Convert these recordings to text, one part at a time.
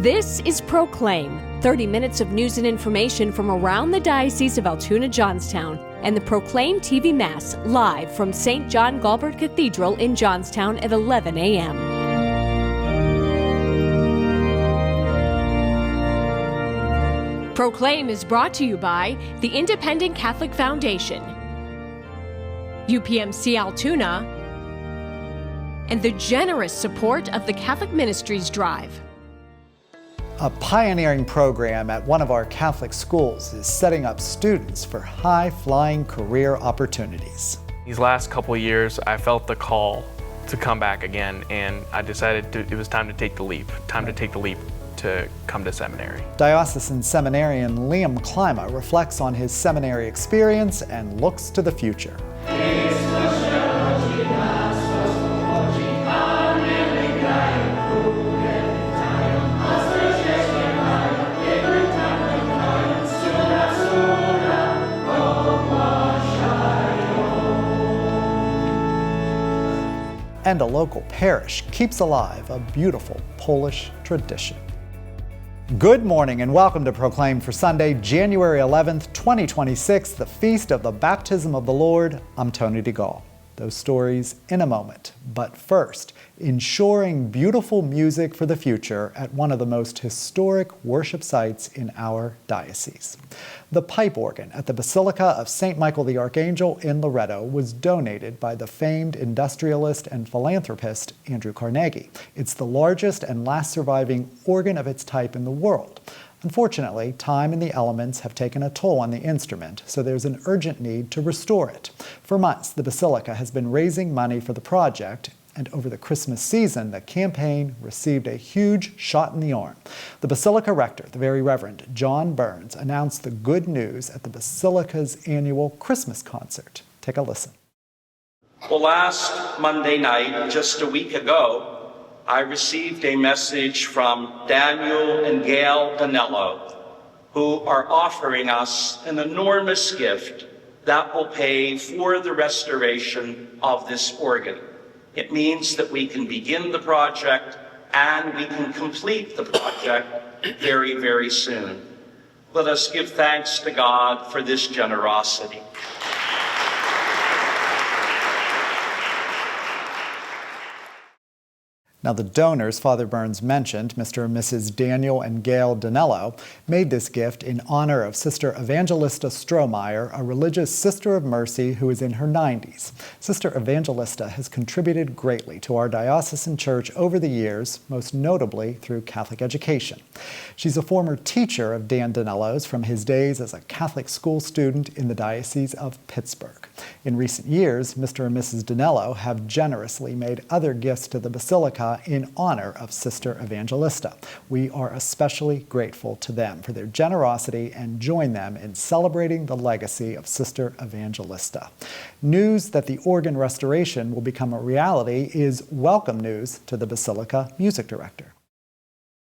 This is Proclaim, 30 minutes of news and information from around the Diocese of Altoona-Johnstown, and the Proclaim TV Mass live from St. John Galbert Cathedral in Johnstown at 11 a.m. Proclaim is brought to you by the Independent Catholic Foundation, UPMC Altoona, and the generous support of the Catholic Ministries Drive. A pioneering program at one of our Catholic schools is setting up students for high-flying career opportunities. These last couple of years, I felt the call to come back again, and I decided it was time to take the leap, to come to seminary. Diocesan seminarian Liam Klima reflects on his seminary experience and looks to the future. And a local parish keeps alive a beautiful Polish tradition. Good morning and welcome to Proclaim for Sunday, January 11th, 2026, the Feast of the Baptism of the Lord. I'm Tony DeGaulle. Those stories in a moment. But first, ensuring beautiful music for the future at one of the most historic worship sites in our diocese. The pipe organ at the Basilica of St. Michael the Archangel in Loretto was donated by the famed industrialist and philanthropist Andrew Carnegie. It's the largest and last surviving organ of its type in the world. Unfortunately, time and the elements have taken a toll on the instrument, so there's an urgent need to restore it. For months, the Basilica has been raising money for the project, and over the Christmas season, the campaign received a huge shot in the arm. The Basilica Rector, the Very Reverend John Burns, announced the good news at the Basilica's annual Christmas concert. Take a listen. Well, last Monday night, just a week ago, I received a message from Daniel and Gail Danello, who are offering us an enormous gift that will pay for the restoration of this organ. It means that we can begin the project and we can complete the project very, very soon. Let us give thanks to God for this generosity. Now, the donors Father Burns mentioned, Mr. and Mrs. Daniel and Gail Danello, made this gift in honor of Sister Evangelista Strohmeyer, a religious sister of mercy who is in her 90s. Sister Evangelista has contributed greatly to our diocesan church over the years, most notably through Catholic education. She's a former teacher of Dan Danello's from his days as a Catholic school student in the Diocese of Pittsburgh. In recent years, Mr. and Mrs. Danello have generously made other gifts to the Basilica in honor of Sister Evangelista. We are especially grateful to them for their generosity and join them in celebrating the legacy of Sister Evangelista. News that the organ restoration will become a reality is welcome news to the Basilica music director.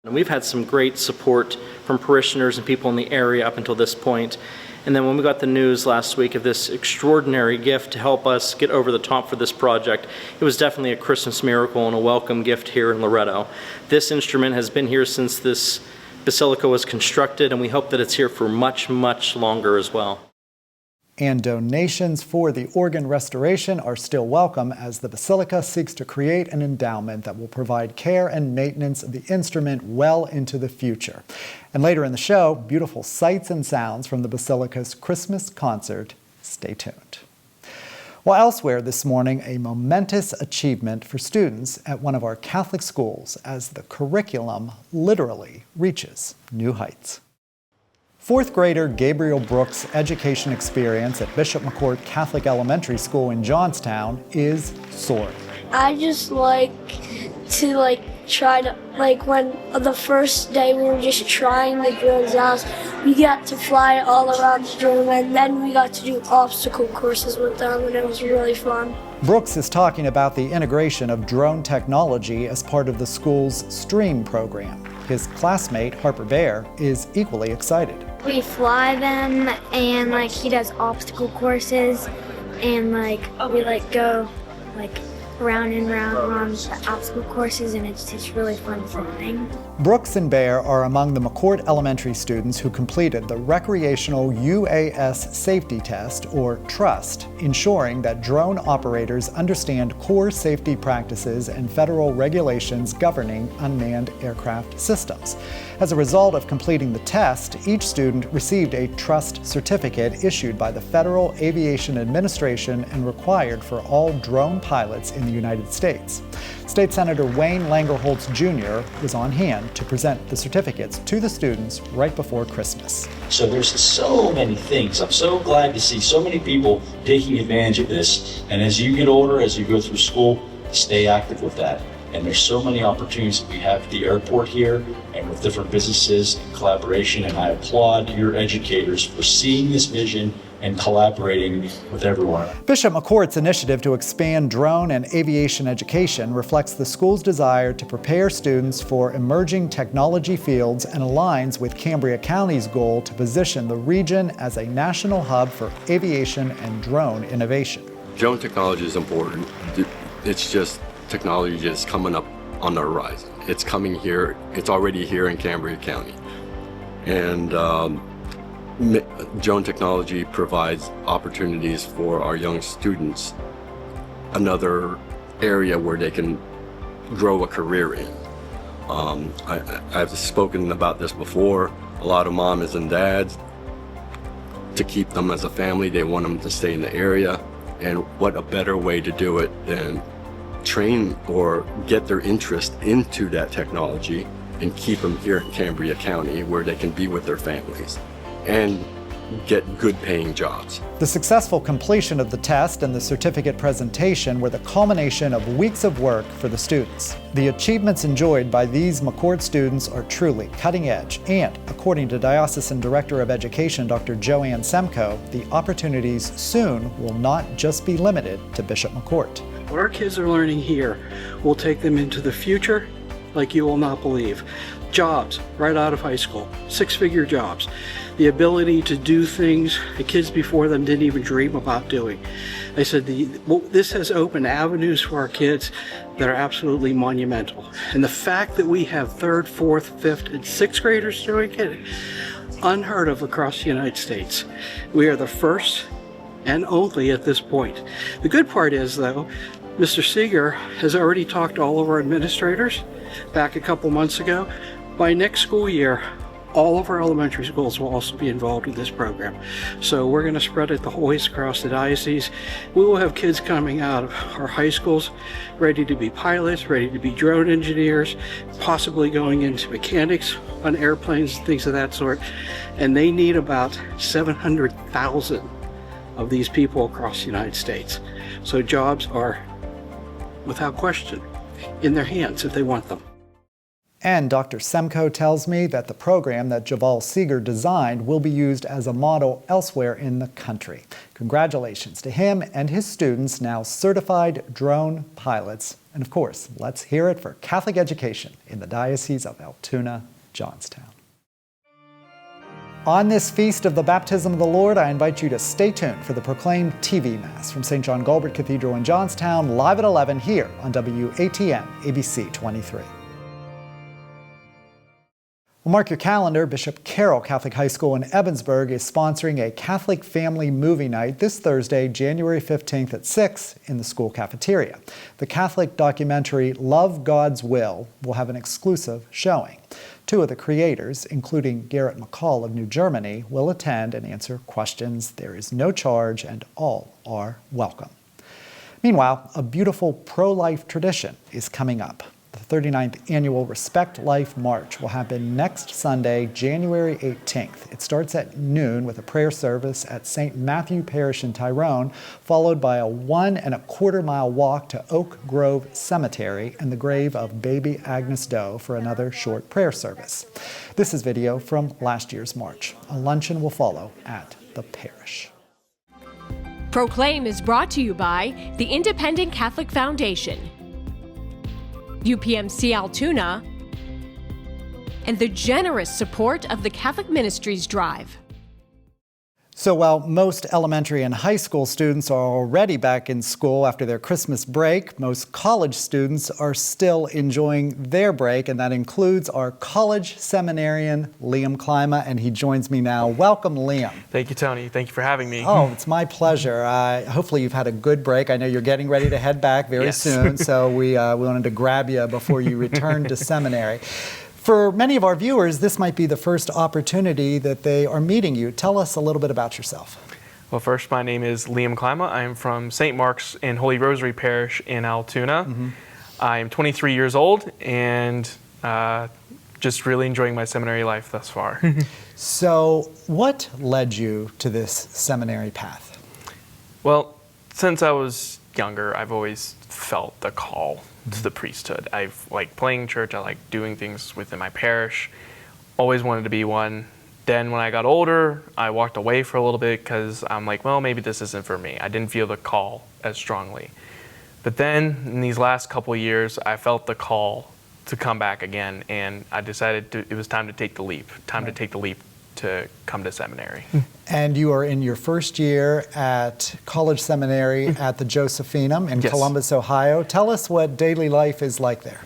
And we've had some great support from parishioners and people in the area up until this point. And then when we got the news last week of this extraordinary gift to help us get over the top for this project, it was definitely a Christmas miracle and a welcome gift here in Loretto. This instrument has been here since this basilica was constructed, and we hope that it's here for much, much longer as well. And donations for the organ restoration are still welcome as the Basilica seeks to create an endowment that will provide care and maintenance of the instrument well into the future. And later in the show, beautiful sights and sounds from the Basilica's Christmas concert. Stay tuned. Well, elsewhere this morning, a momentous achievement for students at one of our Catholic schools as the curriculum literally reaches new heights. Fourth grader Gabriel Brooks' education experience at Bishop McCourt Catholic Elementary School in Johnstown is soaring. I just like to try to, when the first day we were just trying the drills out, we got to fly all around the room, and then we got to do obstacle courses with them, and it was really fun. Brooks is talking about the integration of drone technology as part of the school's STREAM program. His classmate, Harper Bear, is equally excited. We fly them, and he does obstacle courses, and we go round and round on the obstacle courses, and it's just really fun thing. Brooks and Bear are among the McCourt Elementary students who completed the Recreational UAS Safety Test, or TRUST, ensuring that drone operators understand core safety practices and federal regulations governing unmanned aircraft systems. As a result of completing the test, each student received a TRUST certificate issued by the Federal Aviation Administration and required for all drone pilots in the United States. State Senator Wayne Langerholtz Jr. was on hand to present the certificates to the students right before Christmas. So there's so many things. I'm so glad to see so many people taking advantage of this. And as you get older, as you go through school, stay active with that. And there's so many opportunities that we have at the airport here and with different businesses and collaboration. And I applaud your educators for seeing this vision and collaborating with everyone. Bishop McCourt's initiative to expand drone and aviation education reflects the school's desire to prepare students for emerging technology fields and aligns with Cambria County's goal to position the region as a national hub for aviation and drone innovation. Drone technology is important. It's just technology just coming up on the horizon. It's coming here. It's already here in Cambria County. And drone technology provides opportunities for our young students, another area where they can grow a career in. I've spoken about this before. A lot of moms and dads, to keep them as a family, they want them to stay in the area. And what a better way to do it than train or get their interest into that technology and keep them here in Cambria County where they can be with their families and get good paying jobs. The successful completion of the test and the certificate presentation were the culmination of weeks of work for the students. The achievements enjoyed by these McCourt students are truly cutting edge, and according to Diocesan Director of Education Dr. Joanne Semko, the opportunities soon will not just be limited to Bishop McCourt. What our kids are learning here will take them into the future like you will not believe. Jobs right out of high school, six-figure jobs. The ability to do things the kids before them didn't even dream about doing. I said this has opened avenues for our kids that are absolutely monumental. And the fact that we have 3rd, 4th, 5th, and 6th graders doing it, unheard of across the United States. We are the first and only at this point. The good part is, though, Mr. Seeger has already talked to all of our administrators back a couple months ago. By next school year, all of our elementary schools will also be involved with this program. So we're going to spread it the whole way across the diocese. We will have kids coming out of our high schools ready to be pilots, ready to be drone engineers, possibly going into mechanics on airplanes, things of that sort. And they need about 700,000 of these people across the United States. So jobs are, without question, in their hands if they want them. And Dr. Semko tells me that the program that Javal Seeger designed will be used as a model elsewhere in the country. Congratulations to him and his students, now certified drone pilots. And of course, let's hear it for Catholic education in the Diocese of Altoona-Johnstown. On this feast of the Baptism of the Lord, I invite you to stay tuned for the Proclaim TV Mass from St. John Galbert Cathedral in Johnstown, live at 11 here on WATN ABC 23. Well, mark your calendar. Bishop Carroll Catholic High School in Ebensburg is sponsoring a Catholic family movie night this Thursday, January 15th at 6 in the school cafeteria. The Catholic documentary Love God's Will have an exclusive showing. Two of the creators, including Garrett McCall of New Germany, will attend and answer questions. There is no charge and all are welcome. Meanwhile, a beautiful pro-life tradition is coming up. The 39th annual Respect Life March will happen next Sunday, January 18th. It starts at noon with a prayer service at St. Matthew Parish in Tyrone, followed by a 1.25 mile walk to Oak Grove Cemetery and the grave of baby Agnes Doe for another short prayer service. This is video from last year's march. A luncheon will follow at the parish. Proclaim is brought to you by the Independent Catholic Foundation, UPMC Altoona, and the generous support of the Catholic Ministries Drive. So while most elementary and high school students are already back in school after their Christmas break, most college students are still enjoying their break, and that includes our college seminarian, Liam Klima, and he joins me now. Welcome, Liam. Thank you, Tony. Thank you for having me. Oh, it's my pleasure. Hopefully you've had a good break. I know you're getting ready to head back very soon, so we wanted to grab you before you return to seminary. For many of our viewers, this might be the first opportunity that they are meeting you. Tell us a little bit about yourself. Well, first, my name is Liam Klima. I am from St. Mark's in Holy Rosary Parish in Altoona. I am 23 years old and just really enjoying my seminary life thus far. So what led you to this seminary path? Well, since I was younger, I've always felt the call to the priesthood. I've liked playing church, I like doing things within my parish, always wanted to be one. Then when I got older, I walked away for a little bit because I'm like, well, maybe this isn't for me. I didn't feel the call as strongly. But then in these last couple of years, I felt the call to come back again, and I decided it was time to take the leap, to take the leap to come to seminary. And you are in your first year at college seminary at the Josephinum in Columbus, Ohio. Tell us what daily life is like there.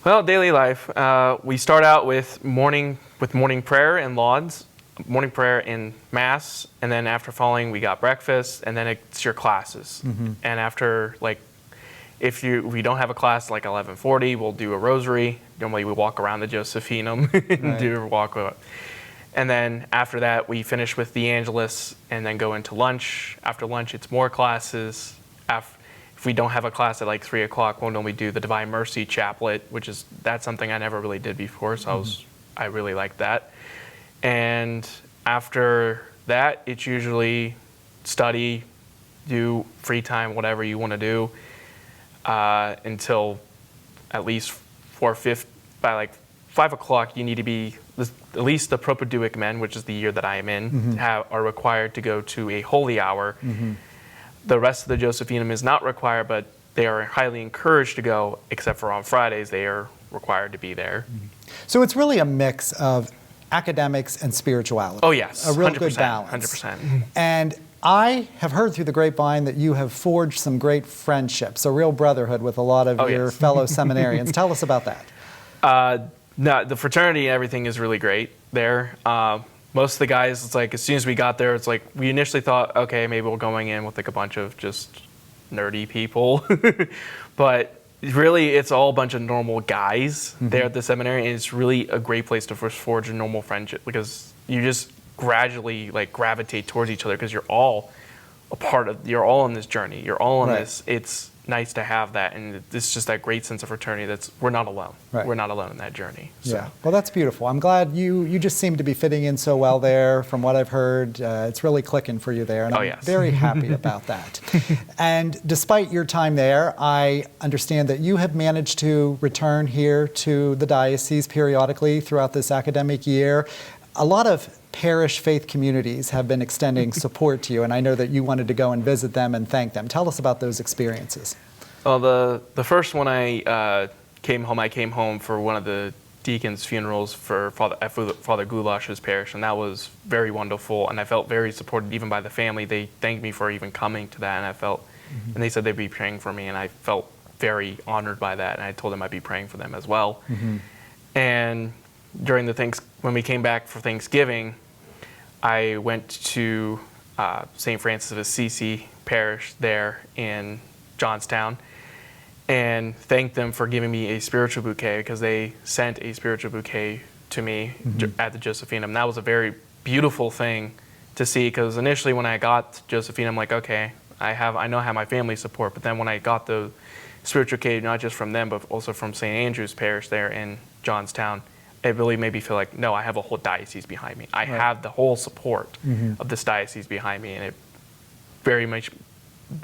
Well, daily life, we start out with morning prayer and lauds, morning prayer and mass, and then after following we got breakfast, and then it's your classes. And after, like, if we don't have a class like 11:40, we'll do a rosary. Normally we walk around the Josephinum and do a walk up. And then after that, we finish with the Angelus and then go into lunch. After lunch, it's more classes. If we don't have a class at like 3 o'clock, we'll normally do the Divine Mercy Chaplet, that's something I never really did before, so I really like that. And after that, it's usually study, do free time, whatever you want to do, until at least by like 5 o'clock, you need to be, at least the Propaduic men, which is the year that I am in, are required to go to a holy hour. The rest of the Josephinum is not required, but they are highly encouraged to go, except for on Fridays, they are required to be there. So it's really a mix of academics and spirituality. Oh, yes. A real 100%, good balance. 100%. And I have heard through the grapevine that you have forged some great friendships, a real brotherhood with a lot of your fellow seminarians. Tell us about that. No, the fraternity and everything is really great there. Most of the guys, it's like as soon as we got there, it's like we initially thought, okay, maybe we're going in with like a bunch of just nerdy people. But really, it's all a bunch of normal guys there at the seminary, and it's really a great place to first forge a normal friendship because you just gradually like gravitate towards each other because you're all you're all on this journey. You're all on this. It's nice to have that, and it's just that great sense of fraternity. We're not alone. We're not alone in that journey. So. Yeah, well, that's beautiful. I'm glad you just seem to be fitting in so well there. From what I've heard, it's really clicking for you there, and I'm very happy about that. And despite your time there, I understand that you have managed to return here to the diocese periodically throughout this academic year. A lot of parish faith communities have been extending support to you, and I know that you wanted to go and visit them and thank them. Tell us about those experiences. Well, the first one I came home for one of the deacons' funerals for Father Goulash's parish, and that was very wonderful, and I felt very supported even by the family. They thanked me for even coming to that, and I felt, and they said they'd be praying for me, and I felt very honored by that, and I told them I'd be praying for them as well. And during when we came back for Thanksgiving, I went to St. Francis of Assisi Parish there in Johnstown and thanked them for giving me a spiritual bouquet because they sent a spiritual bouquet to me at the Josephinum. That was a very beautiful thing to see because initially when I got to Josephinum, I'm like, okay, I know I have my family support, but then when I got the spiritual bouquet, not just from them, but also from St. Andrew's Parish there in Johnstown, it really made me feel like, no, I have a whole diocese behind me. I have the whole support of this diocese behind me, and it very much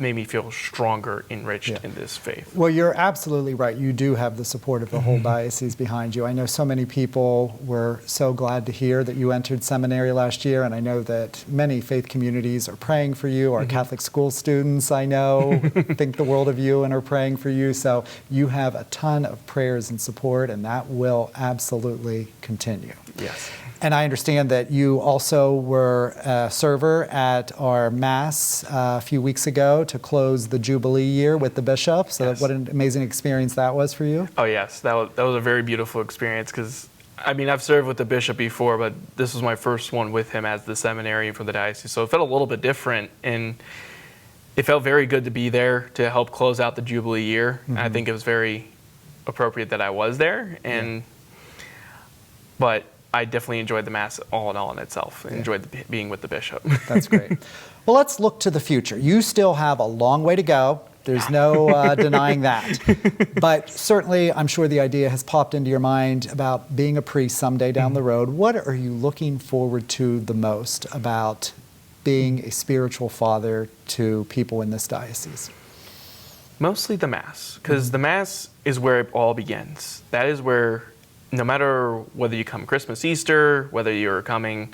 made me feel stronger, enriched in this faith. Well, you're absolutely right. You do have the support of the whole diocese behind you. I know so many people were so glad to hear that you entered seminary last year, and I know that many faith communities are praying for you. Our Catholic school students, I know, think the world of you and are praying for you. So you have a ton of prayers and support, and that will absolutely continue. Yes. And I understand that you also were a server at our Mass a few weeks ago to close the Jubilee year with the bishop. So Yes. what an amazing experience that was for you. Oh yes, that was a very beautiful experience because, I mean, I've served with the bishop before, but this was my first one with him as the seminarian for the diocese. So it felt a little bit different, and it felt very good to be there to help close out the Jubilee year. Mm-hmm. I think it was very appropriate that I was there, and but I definitely enjoyed the Mass all in itself. I enjoyed being with the bishop. That's great. Well, let's look to the future. You still have a long way to go. There's no denying that. But certainly, I'm sure the idea has popped into your mind about being a priest someday down the road. What are you looking forward to the most about being a spiritual father to people in this diocese? Mostly the Mass, because the Mass is where it all begins. That is where, no matter whether you come Christmas, Easter, whether you're coming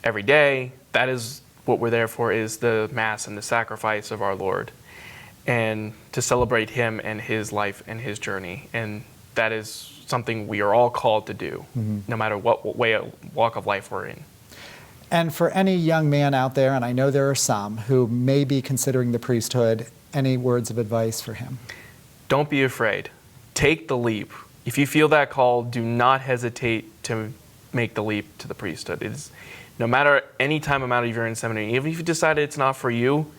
every day, that is what we're there for, is the Mass and the sacrifice of our Lord, and to celebrate Him and His life and His journey. And that is something we are all called to do, no matter what walk of life we're in. And for any young man out there, and I know there are some, who may be considering the priesthood, any words of advice for him? Don't be afraid. Take the leap. If you feel that call, do not hesitate to make the leap to the priesthood. It's, no matter any time amount of you're in seminary, even if you decided it's not for you,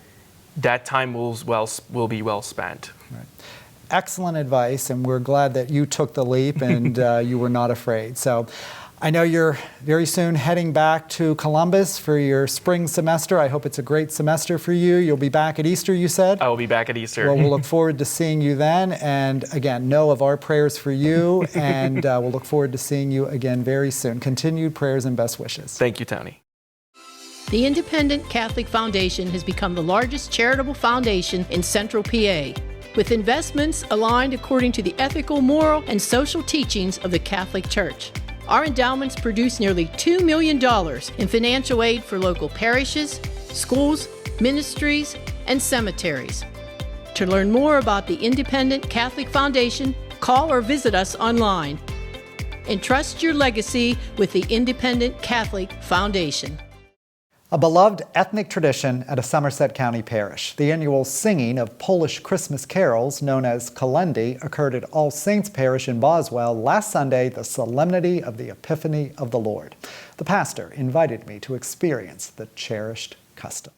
that time will be well spent. Right. Excellent advice, and we're glad that you took the leap and you were not afraid. So I know you're very soon heading back to Columbus for your spring semester. I hope it's a great semester for you. You'll be back at Easter, you said? I will be back at Easter. Well, we'll look forward to seeing you then. And again, know of our prayers for you, and we'll look forward to seeing you again very soon. Continued prayers and best wishes. Thank you, Tony. The Independent Catholic Foundation has become the largest charitable foundation in Central PA, with investments aligned according to the ethical, moral, and social teachings of the Catholic Church. Our endowments produce nearly $2 million in financial aid for local parishes, schools, ministries, and cemeteries. To learn more about the Independent Catholic Foundation, call or visit us online. Entrust your legacy with the Independent Catholic Foundation. A beloved ethnic tradition at a Somerset County parish. The annual singing of Polish Christmas carols, known as Kolendy, occurred at All Saints Parish in Boswell last Sunday, the Solemnity of the Epiphany of the Lord. The pastor invited me to experience the cherished custom.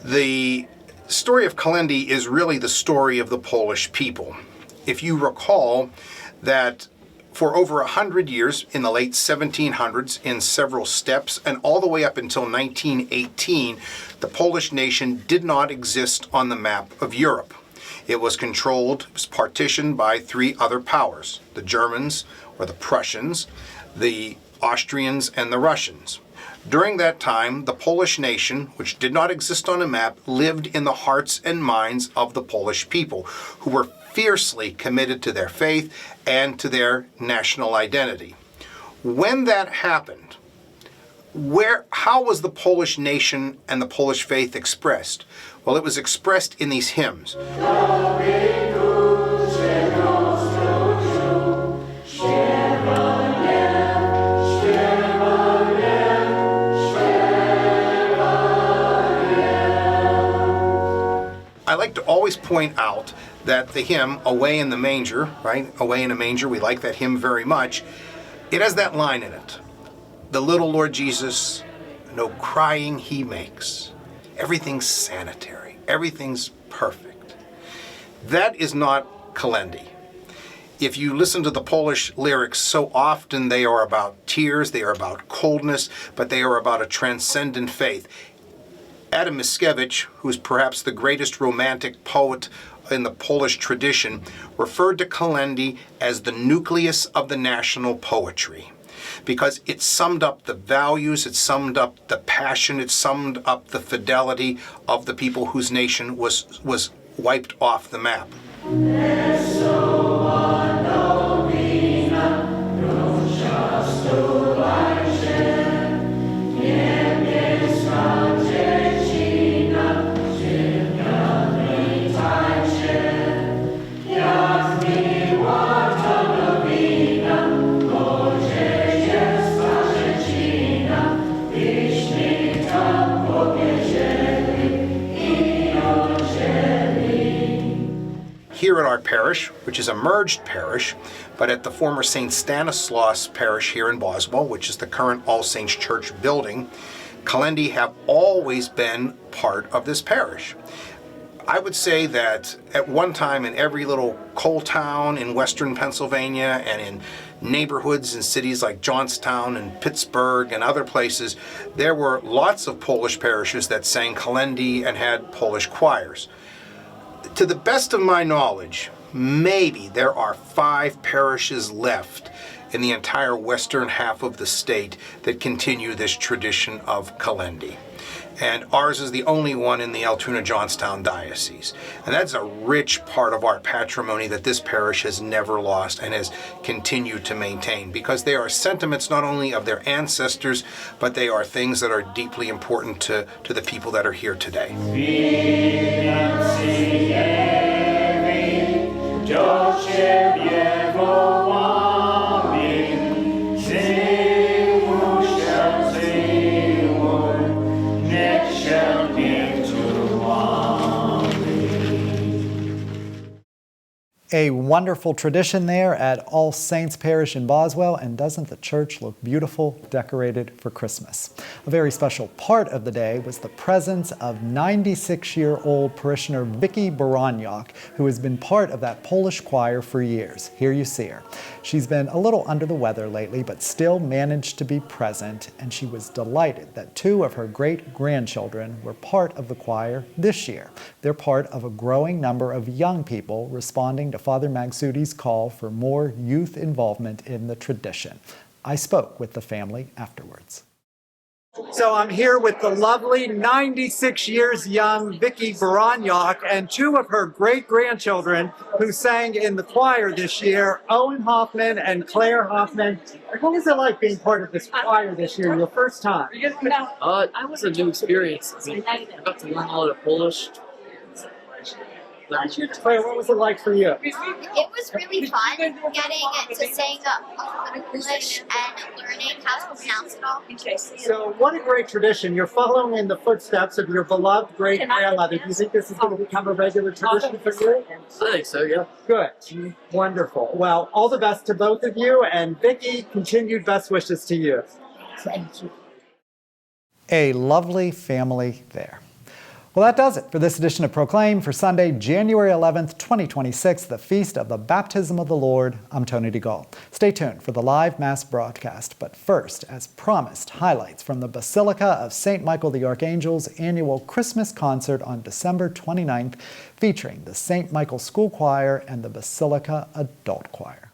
The story of Kolendy is really the story of the Polish people. If you recall that for over 100 years, in the late 1700s, in several steps, and all the way up until 1918, the Polish nation did not exist on the map of Europe. It was controlled, it was partitioned by three other powers: the Germans or the Prussians, the Austrians, and the Russians. During that time, the Polish nation, which did not exist on a map, lived in the hearts and minds of the Polish people, who were fiercely committed to their faith and to their national identity. When that happened, how was the Polish nation and the Polish faith expressed? Well, it was expressed in these hymns. I like to always point out that the hymn, Away in the Manger, right? Away in a Manger, we like that hymn very much. It has that line in it. The little Lord Jesus, no crying he makes. Everything's sanitary. Everything's perfect. That is not Kolendy. If you listen to the Polish lyrics, so often they are about tears, they are about coldness, but they are about a transcendent faith. Adam Mickiewicz, who is perhaps the greatest romantic poet in the Polish tradition, referred to Kolendy as the nucleus of the national poetry, because it summed up the values, it summed up the passion, it summed up the fidelity of the people whose nation was wiped off the map. here at our parish, which is a merged parish, but at the former St. Stanislaus Parish here in Boswell, which is the current All Saints Church building, Kalendi have always been part of this parish. I would say that at one time in every little coal town in western Pennsylvania and in neighborhoods in cities like Johnstown and Pittsburgh and other places, there were lots of Polish parishes that sang Kalendi and had Polish choirs. To the best of my knowledge, maybe there are 5 parishes left in the entire western half of the state that continue this tradition of Kalendi. And ours is the only one in the Altoona-Johnstown diocese. And that's a rich part of our patrimony that this parish has never lost and has continued to maintain, because they are sentiments not only of their ancestors, but they are things that are deeply important to the people that are here today. A wonderful tradition there at All Saints Parish in Boswell, and doesn't the church look beautiful, decorated for Christmas? A very special part of the day was the presence of 96-year-old parishioner Vicky Baraniak, who has been part of that Polish choir for years. Here you see her. She's been a little under the weather lately, but still managed to be present, and she was delighted that 2 of her great-grandchildren were part of the choir this year. They're part of a growing number of young people responding to Father Magsudi's call for more youth involvement in the tradition. I spoke with the family afterwards. So I'm here with the lovely 96 years young Vicky Baraniak and 2 of her great-grandchildren who sang in the choir this year, Owen Hoffman and Claire Hoffman. What was it like being part of this choir this year, your first time? It was a new experience. I got to learn a lot of Polish. Claire, what was it like for you? It was really fun getting to sing English and learning how to pronounce it all. So what a great tradition. You're following in the footsteps of your beloved great-grandmother. Do you think this is going to become a regular tradition for you? I think so, yeah. Good. Wonderful. Well, all the best to both of you, and Vicky, continued best wishes to you. Thank you. A lovely family there. Well, that does it for this edition of Proclaim for Sunday, January 11th, 2026, the Feast of the Baptism of the Lord. I'm Tony DeGaulle. Stay tuned for the live Mass broadcast. But first, as promised, highlights from the Basilica of St. Michael the Archangel's annual Christmas concert on December 29th, featuring the St. Michael School Choir and the Basilica Adult Choir.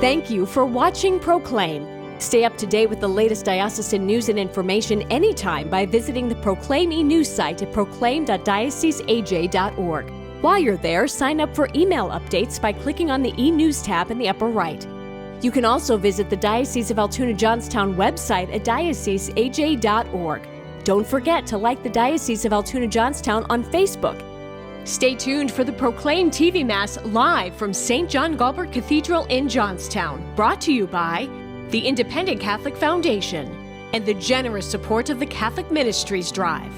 Thank you for watching Proclaim. Stay up to date with the latest diocesan news and information anytime by visiting the Proclaim e-news site at proclaim.dioceseaj.org. While you're there, sign up for email updates by clicking on the e-news tab in the upper right. You can also visit the Diocese of Altoona-Johnstown website at dioceseaj.org. Don't forget to like the Diocese of Altoona-Johnstown on Facebook. Stay tuned for the Proclaim TV Mass live from St. John Galbert Cathedral in Johnstown, brought to you by the Independent Catholic Foundation and the generous support of the Catholic Ministries Drive.